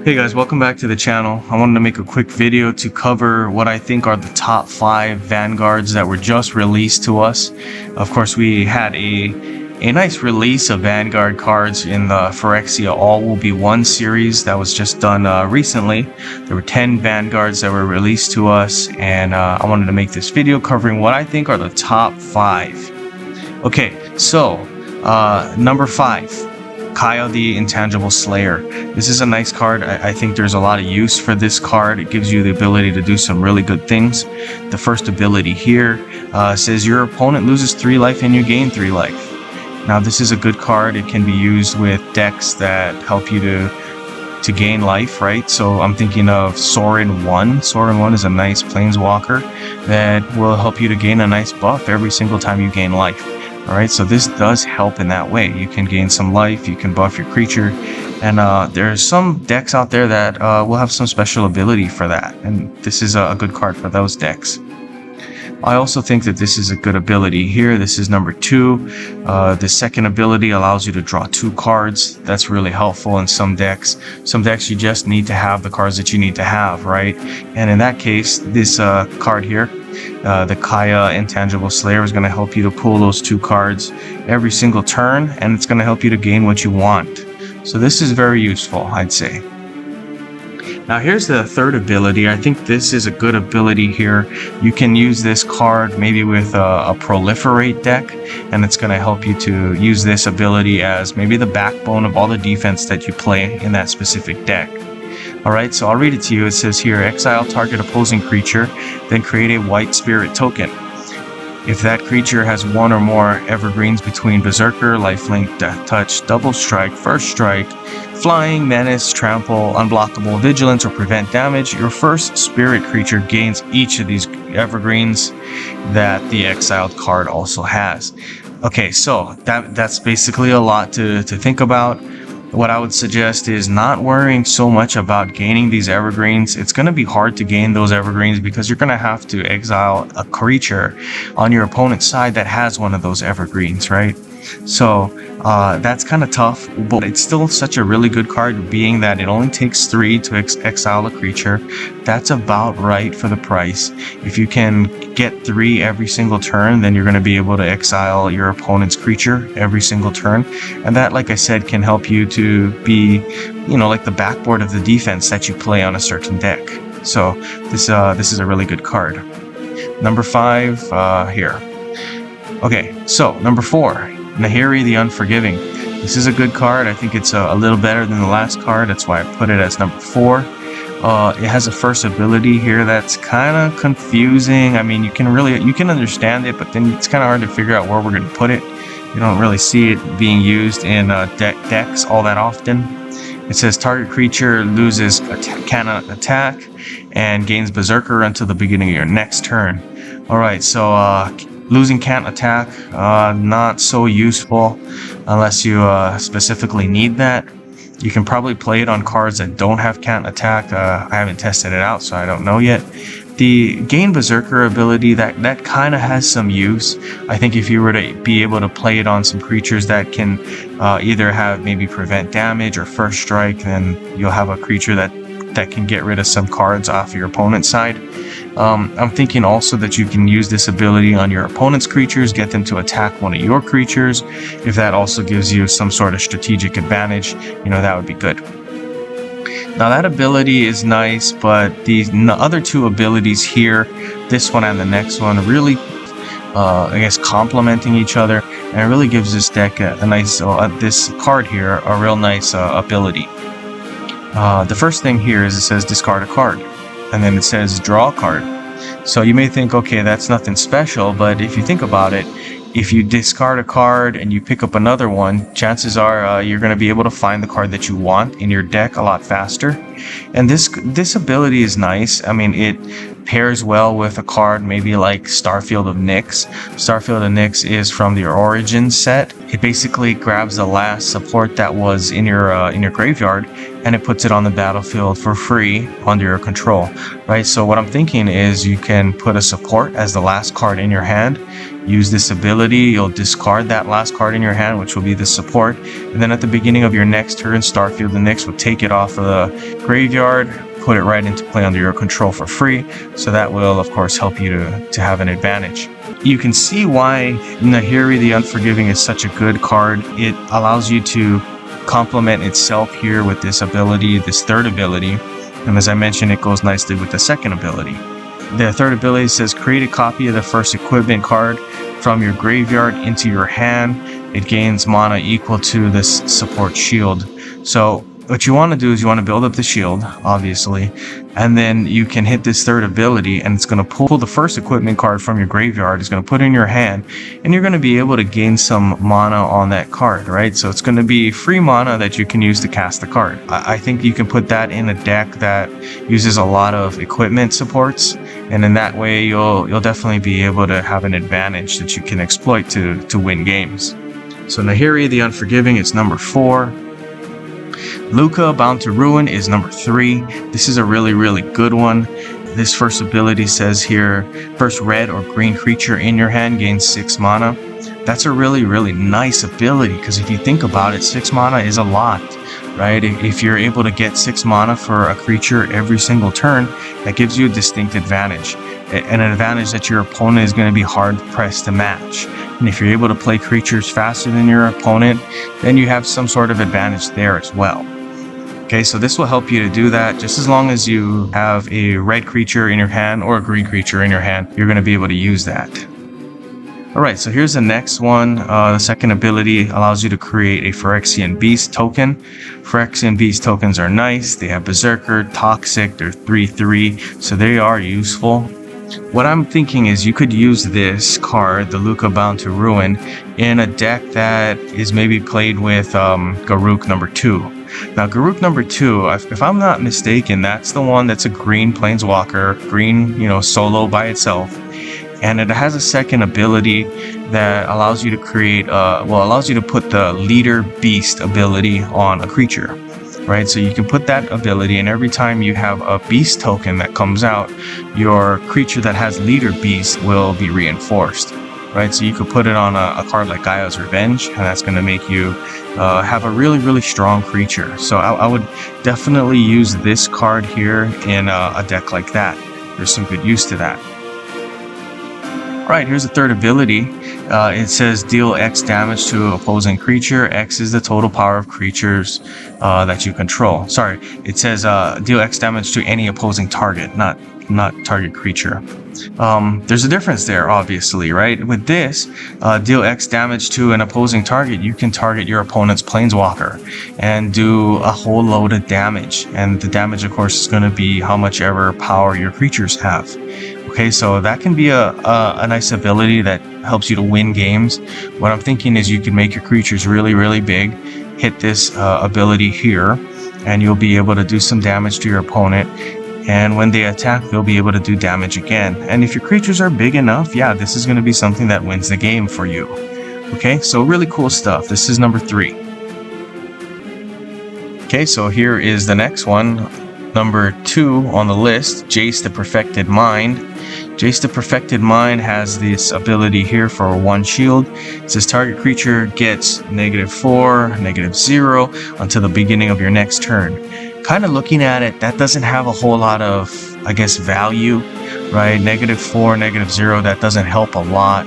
Hey guys, welcome back to the channel. I wanted to make a quick video to cover what I think are the top 5 Vanguards that were just released to us. Of course, we had a nice release of Vanguard cards in the Phyrexia All Will Be One series that was just done recently. There were 10 Vanguards that were released to us, and I wanted to make this video covering what I think are the top 5. Okay, so number 5. Coyote, Intangible Slayer. This is a nice card. I think there's a lot of use for this card. It gives you the ability to do some really good things. The first ability here says your opponent loses 3 life and you gain 3 life. Now this is a good card. It can be used with decks that help you to gain life, right? So I'm thinking of Sorin 1. Sorin 1 is a nice planeswalker that will help you to gain a nice buff every single time you gain life. Alright, so this does help in that way. You can gain some life, you can buff your creature, and there's some decks out there that will have some special ability for that, and this is a good card for those decks. I also think that this is a good ability here. This is number 2. The second ability allows you to draw 2 cards. That's really helpful in some decks. Some decks you just need to have the cards that you need to have, right? And in that case, this card here, the Kaya Intangible Slayer, is going to help you to pull those 2 cards every single turn, and it's going to help you to gain what you want. So this is very useful, I'd say. Now here's the third ability. I think this is a good ability here. You can use this card maybe with a proliferate deck, and it's going to help you to use this ability as maybe the backbone of all the defense that you play in that specific deck. Alright, so I'll read it to you. It says here, exile target opposing creature, then create a white spirit token. If that creature has 1 or more evergreens between Berserker, Lifelink, Death Touch, Double Strike, First Strike, Flying, Menace, Trample, Unblockable, Vigilance, or Prevent damage, your first spirit creature gains each of these evergreens that the exiled card also has. Okay, so that's basically a lot to think about. What I would suggest is not worrying so much about gaining these evergreens. It's going to be hard to gain those evergreens because you're going to have to exile a creature on your opponent's side that has one of those evergreens, right? So that's kind of tough, but it's still such a really good card, being that it only takes 3 to exile a creature. That's about right for the price. If you can get 3 every single turn, then you're going to be able to exile your opponent's creature every single turn, and that, like I said, can help you to be, you know, like the backboard of the defense that you play on a certain deck. So this is a really good card. Number 5 here. Okay, so number 4. Nahiri the Unforgiving. This is a good card. I think it's a little better than the last card. That's why I put it as number 4. It has a first ability here that's kind of confusing. I mean, you can understand it, but then it's kind of hard to figure out where we're going to put it. You don't really see it being used in decks all that often. It says target creature loses cannot attack and gains Berserker until the beginning of your next turn. Alright, so losing can't attack, not so useful unless you specifically need that. You can probably play it on cards that don't have can't attack. I haven't tested it out, so I don't know yet. The gain Berserker ability, that kind of has some use. I think if you were to be able to play it on some creatures that can either have maybe prevent damage or first strike, then you'll have a creature that can get rid of some cards off your opponent's side. I'm thinking also that you can use this ability on your opponent's creatures, get them to attack one of your creatures. If that also gives you some sort of strategic advantage, you know, that would be good. Now that ability is nice, but the other 2 abilities here, this one and the next one, really, I guess, complementing each other, and it really gives this deck a nice, this card here, a real nice ability. The first thing here is it says discard a card, and then it says draw a card. So you may think, okay, that's nothing special, but if you think about it, if you discard a card and you pick up another one, chances are you're going to be able to find the card that you want in your deck a lot faster. And this ability is nice. I mean, it pairs well with a card maybe like Starfield of Nyx. Starfield of Nyx is from the Origins set. It basically grabs the last support that was in your graveyard and it puts it on the battlefield for free under your control, right? So what I'm thinking is you can put a support as the last card in your hand, use this ability, you'll discard that last card in your hand, which will be the support, and then at the beginning of your next turn, Starfield the Nyx will take it off of the graveyard, put it right into play under your control for free. So that will of course help you to have an advantage. You can see why Nahiri the Unforgiving is such a good card. It allows you to complement itself here with this ability, this third ability, and as I mentioned, it goes nicely with the second ability. The third ability says create a copy of the first equipment card from your graveyard into your hand. It gains mana equal to this support shield. So what you want to do is you want to build up the shield, obviously, and then you can hit this third ability and it's going to pull the first equipment card from your graveyard. It's going to put it in your hand and you're going to be able to gain some mana on that card, right? So it's going to be free mana that you can use to cast the card. I think you can put that in a deck that uses a lot of equipment supports, and in that way you'll definitely be able to have an advantage that you can exploit to win games. So Nahiri the Unforgiving is number 4. Luca, Bound to Ruin, is number 3. This is a really good one. This first ability says here, first red or green creature in your hand gains 6 mana. That's a really nice ability, because if you think about it, 6 mana is a lot, right? If you're able to get 6 mana for a creature every single turn, that gives you a distinct advantage. An advantage that your opponent is going to be hard pressed to match. And if you're able to play creatures faster than your opponent, then you have some sort of advantage there as well. Okay, so this will help you to do that. Just as long as you have a red creature in your hand or a green creature in your hand, you're going to be able to use that. Alright, so here's the next one. The second ability allows you to create a Phyrexian Beast token. Phyrexian Beast tokens are nice. They have Berserker, Toxic, they're 3/3, so they are useful. What I'm thinking is you could use this card, the Luca Bound to Ruin, in a deck that is maybe played with Garruk number 2. Now Garruk number 2, if I'm not mistaken, that's the one that's a green planeswalker, green, solo by itself. And it has a second ability that allows you to create, allows you to put the Leader Beast ability on a creature, right? So you can put that ability, and every time you have a beast token that comes out, your creature that has Leader Beast will be reinforced, right? So you could put it on a card like Gaia's Revenge, and that's going to make you have a really strong creature. So I would definitely use this card here in a deck like that. There's some good use to that. Alright, here's the third ability. It says deal X damage to opposing creature. X is the total power of creatures that you control. Sorry, it says deal X damage to any opposing target, not target creature. There's a difference there, obviously, right? With this, deal X damage to an opposing target, you can target your opponent's planeswalker and do a whole load of damage. And the damage, of course, is going to be how much ever power your creatures have. Okay, so that can be a nice ability that helps you to win games. What I'm thinking is you can make your creatures really big, hit this ability here, and you'll be able to do some damage to your opponent. And when they attack, they'll be able to do damage again. And if your creatures are big enough, yeah, this is going to be something that wins the game for you. Okay, so really cool stuff. This is number 3. Okay, so here is the next one. Number 2 on the list, Jace the Perfected Mind. Jace the Perfected Mind has this ability here for 1 shield. It says target creature gets -4, -0 until the beginning of your next turn. Kind of looking at it, that doesn't have a whole lot of, I guess, value, right? -4, -0, that doesn't help a lot.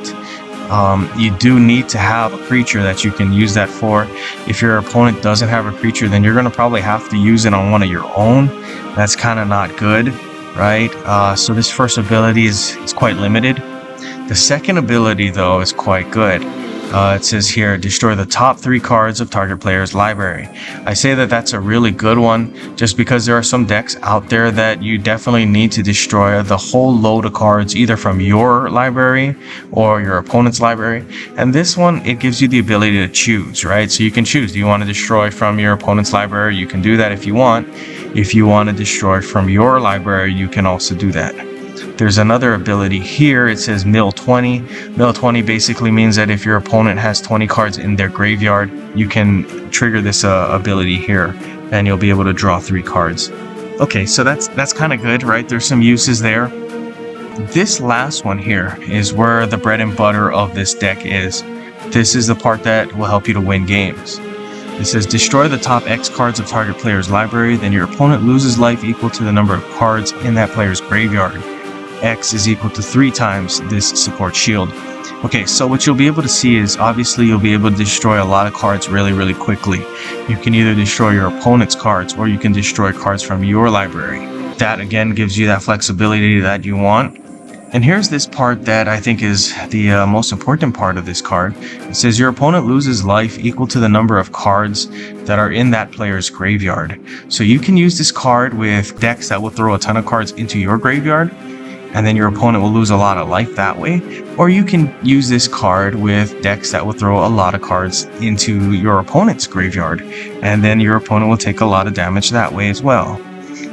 You do need to have a creature that you can use that for. If your opponent doesn't have a creature, then you're going to probably have to use it on one of your own. That's kind of not good, right? So this first ability is quite limited. The second ability, though, is quite good. It says here, destroy the top 3 cards of target player's library. I say that that's a really good one just because there are some decks out there that you definitely need to destroy the whole load of cards either from your library or your opponent's library. And this one, it gives you the ability to choose, right? So you can choose. Do you want to destroy from your opponent's library? You can do that if you want. If you want to destroy from your library, you can also do that. There's another ability here. It says mill 20. Mill 20 basically means that if your opponent has 20 cards in their graveyard, you can trigger this ability here. and you'll be able to draw 3 cards. Okay, so that's kind of good, right? There's some uses there. This last one here is where the bread and butter of this deck is. This is the part that will help you to win games. It says destroy the top X cards of target player's library, then your opponent loses life equal to the number of cards in that player's graveyard. X is equal to 3 times this support shield. Okay, so what you'll be able to see is obviously you'll be able to destroy a lot of cards really quickly. You can either destroy your opponent's cards or you can destroy cards from your library. That again gives you that flexibility that you want. And here's this part that I think is the most important part of this card. It says your opponent loses life equal to the number of cards that are in that player's graveyard. So you can use this card with decks that will throw a ton of cards into your graveyard, and then your opponent will lose a lot of life that way. Or you can use this card with decks that will throw a lot of cards into your opponent's graveyard, and then your opponent will take a lot of damage that way as well.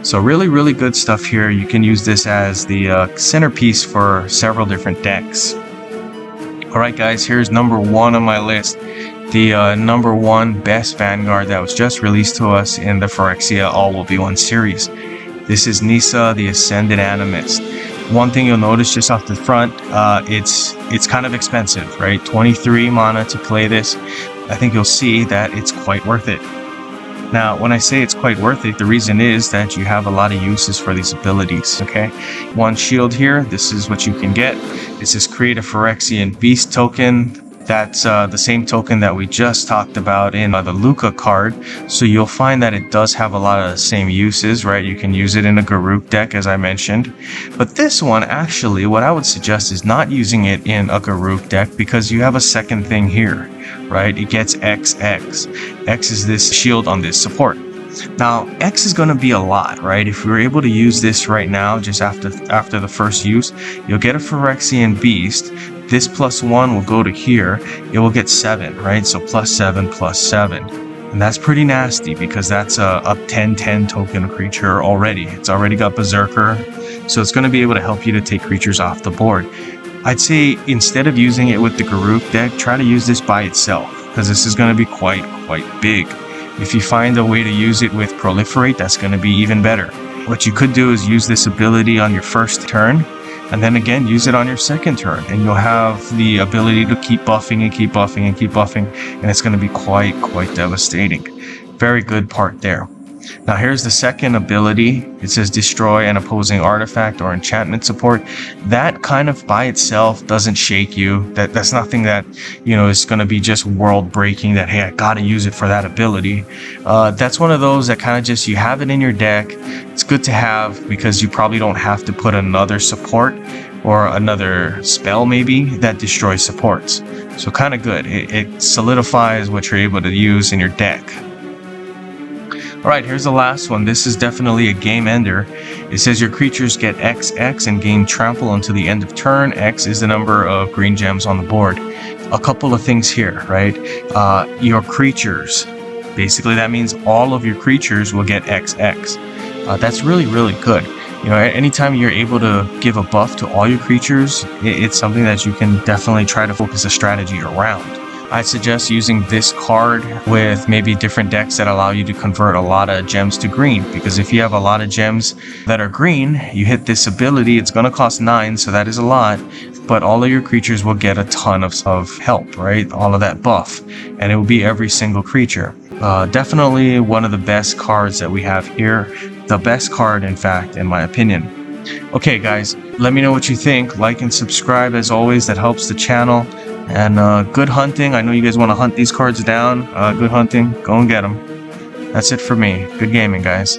So really good stuff here. You can use this as the centerpiece for several different decks. Alright guys, here's number 1 on my list. The number 1 best Vanguard that was just released to us in the Phyrexia All Will Be One series. This is Nisa, the Ascended Animist. One thing you'll notice just off the front, it's kind of expensive, right? 23 mana to play this. I think you'll see that it's quite worth it. Now, when I say it's quite worth it, the reason is that you have a lot of uses for these abilities, okay? 1 shield here, this is what you can get. It says create a Phyrexian Beast token. That's the same token that we just talked about in the Luca card. So you'll find that it does have a lot of the same uses, right? You can use it in a Garuk deck, as I mentioned. But this one, actually, what I would suggest is not using it in a Garuk deck because you have a second thing here, right? It gets XX. X is this shield on this support. Now, X is going to be a lot, right? If we were able to use this right now, just after the first use, you'll get a Phyrexian Beast. This +1 will go to here. It will get 7, right? So +7, +7. And that's pretty nasty because that's a 10/10 token creature already. It's already got Berserker. So it's going to be able to help you to take creatures off the board. I'd say instead of using it with the Garuk deck, try to use this by itself because this is going to be quite big. If you find a way to use it with Proliferate, that's going to be even better. What you could do is use this ability on your first turn, and then again use it on your second turn, and you'll have the ability to keep buffing and keep buffing and keep buffing, and it's going to be quite devastating. Very good part there. Now here's the second ability. It says destroy an opposing artifact or enchantment support. That kind of by itself doesn't shake you. That's nothing that, you know, is going to be just world breaking that, hey, I gotta use it for that ability. That's one of those that kind of just, you have it in your deck. It's good to have because you probably don't have to put another support or another spell maybe that destroys supports. So kind of good. It solidifies what you're able to use in your deck. Alright, here's the last one. This is definitely a game ender. It says your creatures get XX and gain trample until the end of turn. X is the number of green gems on the board. A couple of things here, right? Your creatures, basically that means all of your creatures will get XX. That's really good. You know, anytime you're able to give a buff to all your creatures, it's something that you can definitely try to focus a strategy around. I'd suggest using this card with maybe different decks that allow you to convert a lot of gems to green, because if you have a lot of gems that are green, you hit this ability, it's going to cost 9, so that is a lot, but all of your creatures will get a ton of help, right? All of that buff, and it will be every single creature. Definitely one of the best cards that we have here. The best card, in fact, in my opinion. Okay, guys, let me know what you think. Like and subscribe, as always. That helps the channel. And good hunting. I know you guys want to hunt these cards down. Good hunting. Go and get them. That's it for me. Good gaming, guys.